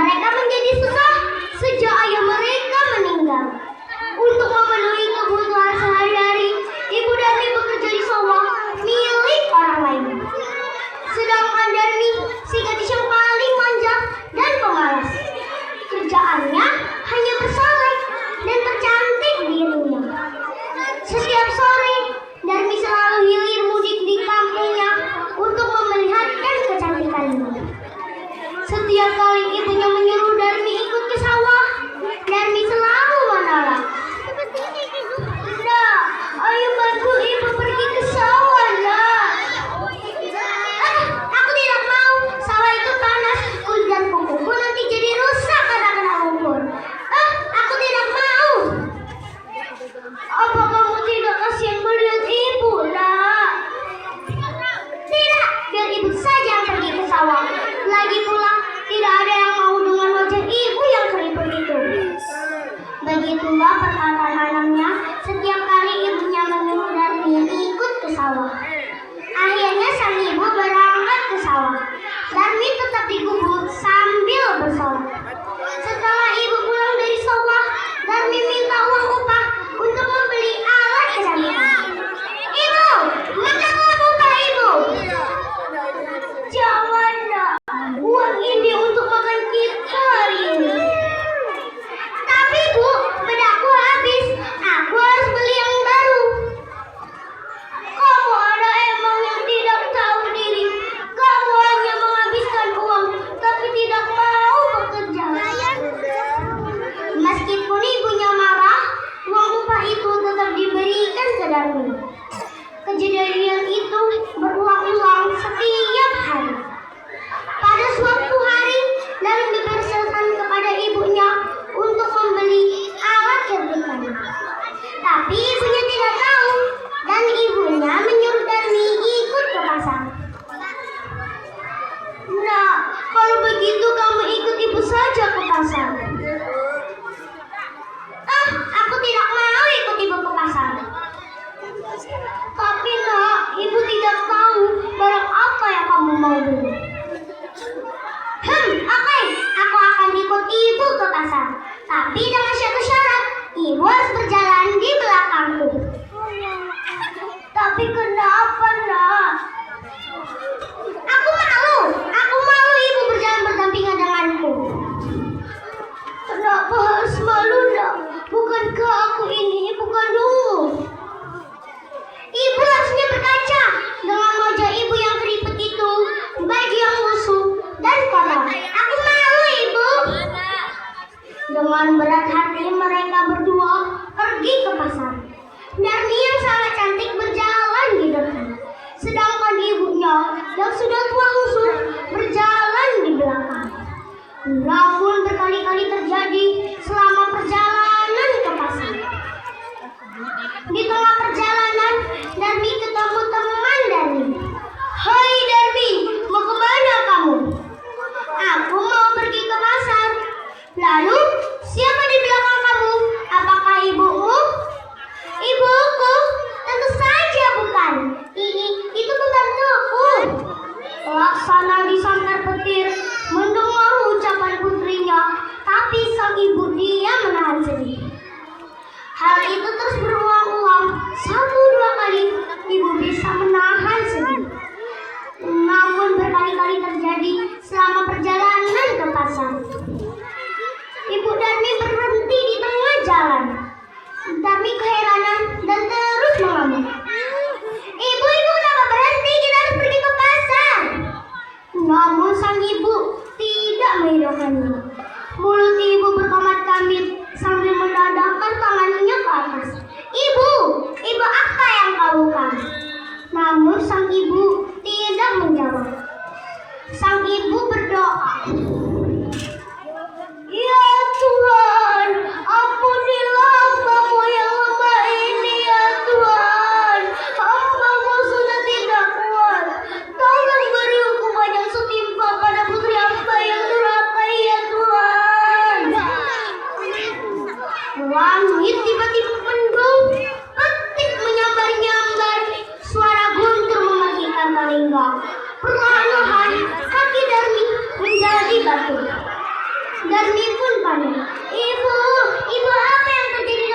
Mereka menjadi susah sejak ayah mereka meninggal. Untuk memenuhi kebutuhan sehari-hari, Ibu Darmi bekerja di sawah milik orang lain. Sedangkan Darmi si gadis yang paling manja dan pemalas. Kerjaannya hanya bersolek dan tercantik dirinya. Setiap sore, Darmi selalu hilir mudik di kampungnya untuk memperlihatkan kecantikannya. Setiap kali ibunya menyuruh Darmi ikut ke sawah, Darmi selalu menolak. Nak, ayo bantu ibu pergi ke sawah, nak. Aku tidak mau. Sawah itu panas, kulit dan kukuku nanti jadi rusak karena kena lumpur. Aku tidak mau. Apa kamu tidak kasihan melihat ibu, nak? Tidak, biar ibu saja yang pergi ke sawah. Lagi pula, tidak ada yang mau dengan wajah ibu yang keriput itu. Begitulah perkataan anaknya setiap kali ibunya menyuruh Darmi ikut ke sawah. Akhirnya sang ibu berangkat ke sawah. Darmi tetap di gubuk sambil bersorak. Setelah ibu pulang dari sawah, Darmi minta uang upah untuk membeli alat kecantikan. Ibu, mana uang upah ibu? Jangan, nak. Uang ini untuk makan kita hari ini. Tapi Bu, bedakku habis. Aku harus beli yang baru. Kamu anak emang yang tidak tahu diri. Kamu hanya menghabiskan uang, tapi tidak mau bekerja. Meskipun ibunya marah, uang upah itu tetap diberikan ke Darmi. Kejadian itu berulang-ulang setiap hari. Pada suatu hari, Darmi berpesan kepada ibunya untuk membeli alat kecantikan. Tapi ibunya tidak tahu dan ibunya menyuruh Darmi ikut ke pasar. Nah, kalau begitu kamu ikut ibu saja ke pasar. Aku tidak mau ikut ibu ke pasar. Tapi nak, ibu tidak tahu barang apa yang kamu mau beli. Oke, aku akan ikut ibu ke pasar. Tapi dengan satu syarat, ibu harus berjalan di belakangku. Tapi kenapa, nak? Aku malu ibu berjalan berdampingan denganku. Kenapa harus malu, nak? Bukankah aku ini ibu kandungmu? Ibu harusnya berkaca dengan wajah ibu yang keriput itu, baju yang lusuh dan kotor. Aku malu, ibu. Dengan berat hati mereka berdua pergi ke pasar. Darmi yang sangat cantik berjalan di depan, sedangkan ibunya yang sudah tua lusuh berjalan di belakang. Namun berkali-kali terjadi selama perjalanan ke pasar. Di tengah perjalanan, Darmi ketemu teman Darmi. Hai Darmi, mau kemana kamu? Aku mau pergi ke pasar. Lalu, siapa di belakang kamu? Apakah ibumu? Ibuku? Tentu saja bukan. Itu pembantuku. Laksana disangkar petir mendengar ucapan putrinya, tapi sang ibu dia menahan Darmi pun panik. Ibu, ibu apa yang terjadi